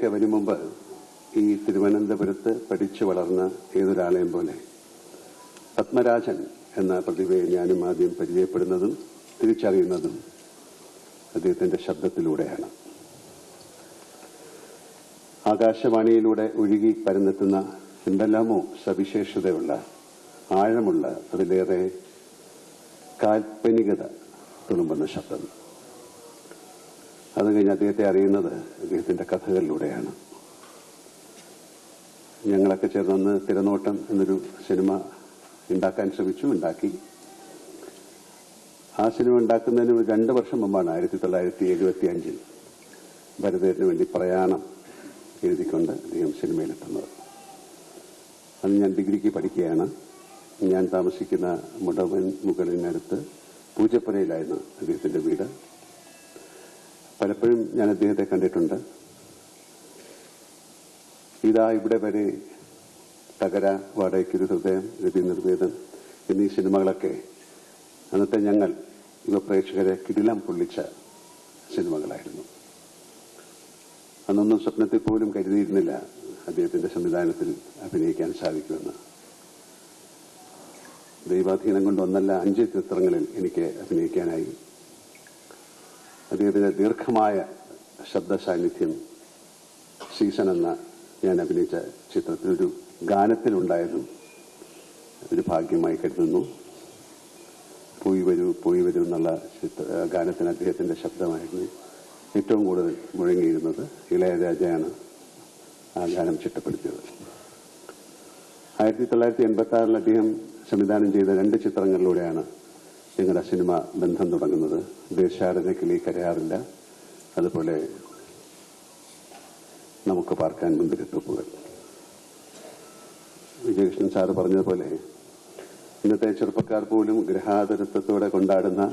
ഇവിടെ വരും മുമ്പ് ഈ തിരുവനന്തപുരത്ത് പഠിച്ചു വളർന്ന ഏതൊരാളെയും പോലെ പത്മരാജൻ എന്ന പ്രതിഭയെ ഞാനും ആദ്യം പരിചയപ്പെടുന്നതും തിരിച്ചറിയുന്നതും അദ്ദേഹത്തിന്റെ ശബ്ദത്തിലൂടെയാണ്. ആകാശവാണിയിലൂടെ ഒഴുകി പരന്നെത്തുന്ന എന്തെല്ലാമോ സവിശേഷതയുള്ള, ആഴമുള്ള, അതിലേറെ കാൽപ്പനികത തുളുമ്പുന്ന ശബ്ദം. അത് കഴിഞ്ഞ് അദ്ദേഹത്തെ അറിയുന്നത് അദ്ദേഹത്തിന്റെ കഥകളിലൂടെയാണ്. ഞങ്ങളൊക്കെ ചേർന്ന് തിരനോട്ടം എന്നൊരു സിനിമ ഉണ്ടാക്കാൻ ശ്രമിച്ചു, ഉണ്ടാക്കി. ആ സിനിമ ഉണ്ടാക്കുന്നതിന് 2 വർഷം മുമ്പാണ് 1975 ഭരതേട്ടന് വേണ്ടി പ്രയാണം എഴുതിക്കൊണ്ട് അദ്ദേഹം സിനിമയിലെത്തുന്നത്. അന്ന് ഞാൻ ഡിഗ്രിക്ക് പഠിക്കുകയാണ്. ഞാൻ താമസിക്കുന്ന മുടവൻ മുകളിനടുത്ത് പൂജപ്പുരയിലായിരുന്നു അദ്ദേഹത്തിന്റെ വീട്. പലപ്പോഴും ഞാൻ അദ്ദേഹത്തെ കണ്ടിട്ടുണ്ട്. ഇതാ ഇവിടെ വരെ, തകര, വാടകയ്ക്കൊരു ഹൃദയം, രതി നിർവേദം എന്നീ സിനിമകളൊക്കെ അന്നത്തെ ഞങ്ങൾ യുവപ്രേക്ഷകരെ കിടിലം പൊള്ളിച്ച സിനിമകളായിരുന്നു. അന്നൊന്നും സ്വപ്നത്തിൽ പോലും കരുതിയിരുന്നില്ല അദ്ദേഹത്തിന്റെ സംവിധാനത്തിൽ അഭിനയിക്കാൻ സാധിക്കുമെന്ന്. ദൈവാധീനം കൊണ്ട് 1 അല്ല 5 ചിത്രങ്ങളിൽ എനിക്ക് അഭിനയിക്കാനായി. അദ്ദേഹത്തിന്റെ ദീർഘമായ ശബ്ദ സാന്നിധ്യം സീസൺ എന്ന ഞാൻ അഭിനയിച്ച ചിത്രത്തിലൊരു ഗാനത്തിലുണ്ടായതും ഒരു ഭാഗ്യമായി കരുതുന്നു. പോയി വരൂ എന്നുള്ള ഗാനത്തിന് അദ്ദേഹത്തിന്റെ ശബ്ദമായിരുന്നു ഏറ്റവും കൂടുതൽ മുഴങ്ങിയിരുന്നത്. ഇളയരാജയാണ് ആ ഗാനം ചിട്ടപ്പെടുത്തിയത്. 1986 അദ്ദേഹം സംവിധാനം ചെയ്ത 2 ചിത്രങ്ങളിലൂടെയാണ് ഞങ്ങളുടെ സിനിമ ബന്ധം തുടങ്ങുന്നത്. ദേശാടന കിളി കരയാറില്ല, അതുപോലെ നമുക്ക് പാർക്കാൻ മുന്തിരിത്തോപ്പുകൾ. വിജയകൃഷ്ണൻ സാറ് പറഞ്ഞതുപോലെ ഇന്നത്തെ ചെറുപ്പക്കാർ പോലും ഗൃഹാതുരത്വത്തോടെ കൊണ്ടാടുന്ന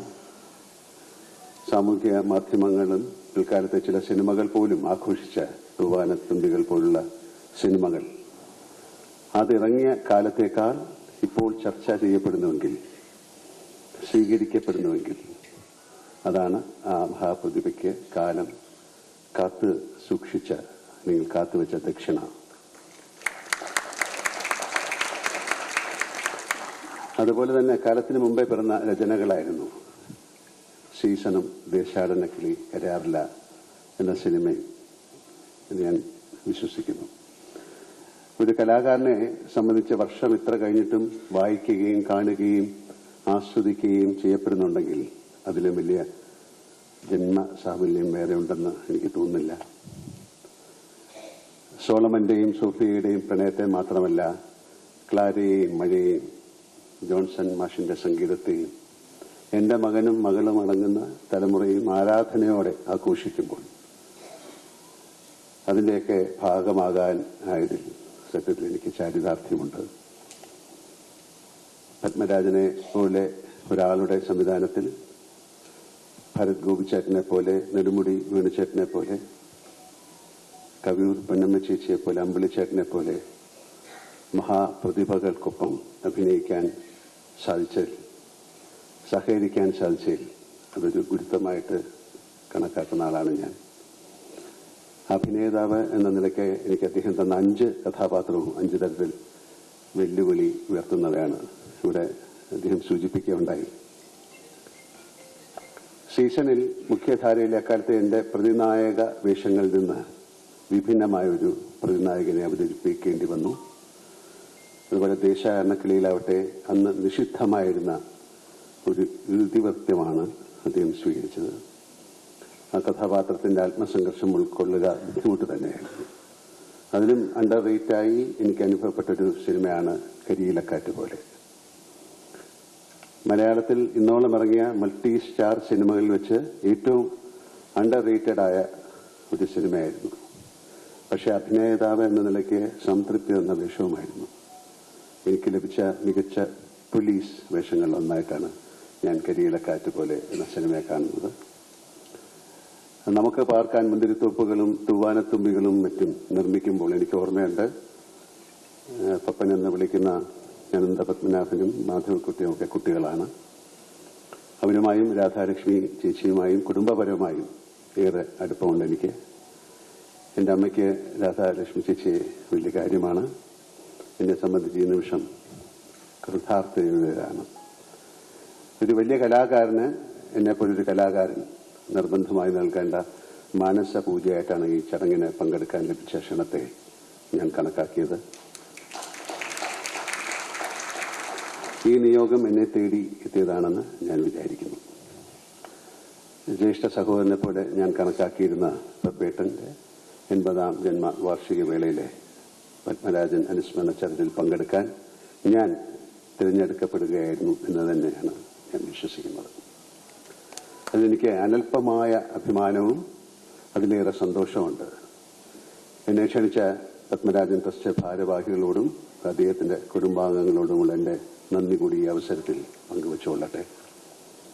സാമൂഹ്യ മാധ്യമങ്ങളും പിൽക്കാലത്തെ ചില സിനിമകൾ പോലും ആഘോഷിച്ച തൂവാനത്തുമ്പികൾ പോലുള്ള സിനിമകൾ അതിറങ്ങിയ കാലത്തേക്കാൾ ഇപ്പോൾ ചർച്ച ചെയ്യപ്പെടുന്നുവെങ്കിൽ, സ്വീകരിക്കപ്പെടുന്നുവെങ്കിൽ അതാണ് ആ മഹാപ്രതിഭയ്ക്ക് കാലം കാത്തു സൂക്ഷിച്ച, നിങ്ങൾ കാത്തുവെച്ച ദക്ഷിണ. അതുപോലെ തന്നെ കാലത്തിന് മുമ്പേ പിറന്ന രചനകളായിരുന്നു സീസണും ദേശാടന കിളി കരയാറില്ല എന്ന സിനിമയും എന്ന് ഞാൻ വിശ്വസിക്കുന്നു. ഒരു കലാകാരനെ സംബന്ധിച്ച വർഷം ഇത്ര കഴിഞ്ഞിട്ടും വായിക്കുകയും കാണുകയും ആസ്വദിക്കുകയും ചെയ്യപ്പെടുന്നുണ്ടെങ്കിൽ അതിലും വലിയ ജന്മസാഫല്യം വേറെ ഉണ്ടെന്ന് എനിക്ക് തോന്നുന്നില്ല. സോളമന്റെയും സോഫിയയുടെയും പ്രണയത്തെ മാത്രമല്ല, ക്ലാരയെയും മഴയെയും ജോൺസൺ മാഷിന്റെ സംഗീതത്തെയും എന്റെ മകനും മകളും അടങ്ങുന്ന തലമുറയും ആരാധനയോടെ ആഘോഷിക്കുമ്പോൾ അതിന്റെയൊക്കെ ഭാഗമാകാൻ ആയതിൽ സത്യത്തിൽ എനിക്ക് ചാരിതാർത്ഥ്യമുണ്ട്. പത്മരാജനെ പോലെ ഒരാളുടെ സംവിധാനത്തിൽ ഭരത് ഗോപിച്ചേട്ടനെ പോലെ, നെടുമുടി വേണുചേട്ടനെ പോലെ, കവിയൂർ പൊന്നമ്മ ചേച്ചിയെ പോലെ, അമ്പിളിച്ചേട്ടനെ പോലെ മഹാപ്രതിഭകൾക്കൊപ്പം അഭിനയിക്കാൻ സാധിച്ചതിൽ, സഹകരിക്കാൻ സാധിച്ചതിൽ അതൊരു ഗുരുത്വമായിട്ട് കണക്കാക്കുന്ന ആളാണ് ഞാൻ. അഭിനേതാവ് എന്ന നിലയ്ക്ക് എനിക്ക് അദ്ദേഹം തന്ന 5 കഥാപാത്രവും 5 തരത്തിൽ വെല്ലുവിളി ഉയർത്തുന്നവയാണ് ഇവിടെ അദ്ദേഹം സൂചിപ്പിക്കുകയുണ്ടായി. സീസണിൽ മുഖ്യധാരയിലെ അക്കാലത്തെ എന്റെ പ്രതിനായക വേഷങ്ങളിൽ നിന്ന് വിഭിന്നമായ ഒരു പ്രതിനായകനെ അവതരിപ്പിക്കേണ്ടി വന്നു. അതുപോലെ ദേശാടനക്കിളിയിലാവട്ടെ അന്ന് നിഷിദ്ധമായിരുന്ന ഒരു ഇതിവൃത്യമാണ് അദ്ദേഹം സ്വീകരിച്ചത്. ആ കഥാപാത്രത്തിന്റെ ആത്മസംഘർഷം ഉൾക്കൊള്ളുക ബുദ്ധിമുട്ട് തന്നെയായിരുന്നു. അതിലും അണ്ടർ റേറ്റായി എനിക്ക് അനുഭവപ്പെട്ടൊരു സിനിമയാണ് കരിയിലക്കാറ്റ് പോലെ. മലയാളത്തിൽ ഇന്നോളം ഇറങ്ങിയ മൾട്ടി സ്റ്റാർ സിനിമകളിൽ വെച്ച് ഏറ്റവും അണ്ടർ റേറ്റഡായ ഒരു സിനിമയായിരുന്നു. പക്ഷെ അഭിനേതാവ് എന്ന നിലയ്ക്ക് സംതൃപ്തി എന്ന വേഷവുമായിരുന്നു. എനിക്ക് ലഭിച്ച മികച്ച പോലീസ് വേഷങ്ങളിൽ ഒന്നായിട്ടാണ് ഞാൻ കരിയിലക്കാറ്റ് പോലെ എന്ന സിനിമയെ കാണുന്നത്. നമുക്ക് പാർക്കാൻ മുന്തിരിത്തോപ്പുകളും തൂവാനത്തുമ്പികളും മറ്റും നിർമ്മിക്കുമ്പോൾ എനിക്ക് ഓർമ്മയുണ്ട്, പപ്പൻ എന്ന് വിളിക്കുന്ന അനന്തപത്മനാഭനും മാധവക്കുട്ടിയും ഒക്കെ കുട്ടികളാണ്. അവരുമായും രാധാലക്ഷ്മി ചേച്ചിയുമായും കുടുംബപരമായും ഏറെ അടുപ്പമുണ്ട് എനിക്ക്. എൻ്റെ അമ്മയ്ക്ക് രാധാലക്ഷ്മി ചേച്ചി വലിയ കാര്യമാണ്. എന്നെ സംബന്ധിച്ച് ഈ നിമിഷം കൃതാർത്ഥതയാണ്. ഒരു വലിയ കലാകാരന്, എന്നെപ്പോലൊരു കലാകാരൻ നിർബന്ധമായി നൽകേണ്ട മാനസ പൂജയായിട്ടാണ് ഈ ചടങ്ങിന് പങ്കെടുക്കാൻ ലഭിച്ച ക്ഷണത്തെ ഞാൻ കണക്കാക്കിയത്. ഈ നിയോഗം എന്നെ തേടി എത്തിയതാണെന്ന് ഞാൻ വിചാരിക്കുന്നു. ജ്യേഷ്ഠ സഹോദരനെ പോലെ ഞാൻ കണക്കാക്കിയിരുന്ന പപ്പേട്ടന്റെ 80ാം ജന്മവാർഷിക വേളയിലെ പത്മരാജൻ അനുസ്മരണ ചടങ്ങിൽ പങ്കെടുക്കാൻ ഞാൻ തിരഞ്ഞെടുക്കപ്പെടുകയായിരുന്നു എന്ന് തന്നെയാണ് ഞാൻ വിശ്വസിക്കുന്നത്. അതിലെനിക്ക് അനൽപമായ അഭിമാനവും അതിലേറെ സന്തോഷമുണ്ട്. എന്നെ ക്ഷണിച്ച പത്മരാജൻ ട്രസ്റ്റ് ഭാരവാഹികളോടും അദ്ദേഹത്തിന്റെ കുടുംബാംഗങ്ങളോടുമുള്ള എൻ്റെ നന്ദി കൂടി ഈ അവസരത്തിൽ പങ്കുവച്ചുകൊള്ളട്ടെ.